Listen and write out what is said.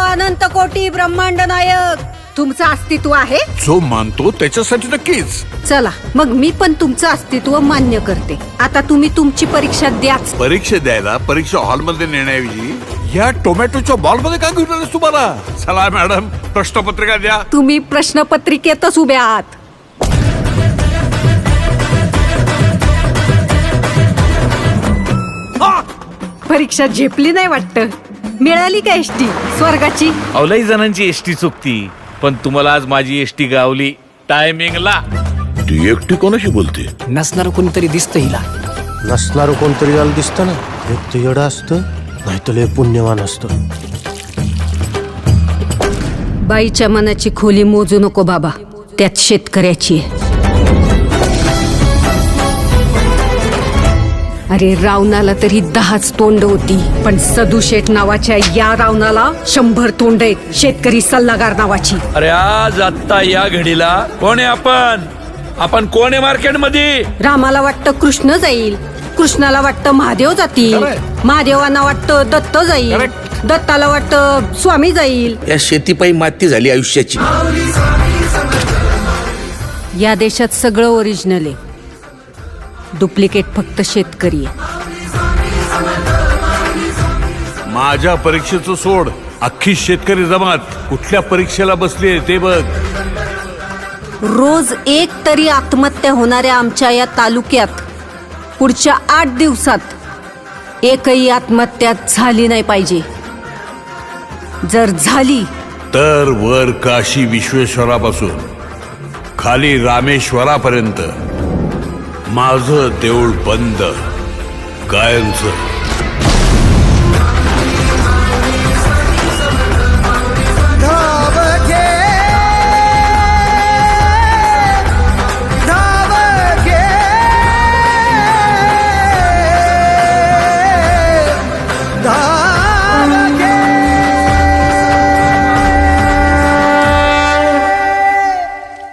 अनंत कोटी ब्रह्मांड नायक तुमचं अस्तित्व आहे. जो मानतो त्याच्यासाठी नक्कीच. चला मग मी पण तुमचं अस्तित्व मान्य करते. आता तुम्ही तुमची परीक्षा द्याच. परीक्षा द्यायला परीक्षा हॉलमध्ये नेण्याऐवजी या टोमॅटोच्या बॉलमध्ये का घेऊन आलेस तुम्हाला? चला मॅडम प्रश्नपत्रिका द्या. तुम्ही प्रश्नपत्रिकेतच उभे आहात. परीक्षा झेपली नाही वाटत. मिळाली का एसटी स्वर्गाची? अवलाई जणांची एसटी चुकती, पण तुम्हाला आज माझी एसटी गावली टायमिंगला. ती एकटी कोणाशी बोलते? नसणार कोणतरी दिसतं हिला. नसणार कोणतरी याला दिसतं ना. एक तर येडं असतं, नाहीतर लय पुण्यवान असतं. बाईच्या मनाची खोली मोजू नको बाबा, त्यात शेतकऱ्याची आहे. अरे रावणाला तरी 10च तोंड होती, पण सदुशेठ नावाच्या या रावणाला 100 तोंड आहेत. शेतकरी सल्लागार नावाची. अरे आज आत्ता या घडीला कोण आहे आपण कोण आहे मार्केटमध्ये? रामाला वाटतं कृष्ण जाईल, कृष्णाला वाटतं महादेव जातील, महादेवांना वाटतं दत्त जाईल, दत्ताला वाटतं स्वामी जाईल. या शेतीपायी माती झाली आयुष्याची. या देशात सगळं ओरिजिनल आहे, डुप्लिकेट फक्त शेतकरी आहे. माझ्या परीक्षेचं सोड, अख्खी शेतकरी जमात कुठल्या परीक्षेला बसली ते बघ. रोज एक तरी आत्महत्या होणाऱ्या आमच्या या तालुक्यात पुढच्या 8 दिवसात एकही आत्महत्या झाली नाही पाहिजे. जर झाली तर वर काशी विश्वेश्वरापासून खाली रामेश्वरापर्यंत माझं देऊळ बंद कायमचं.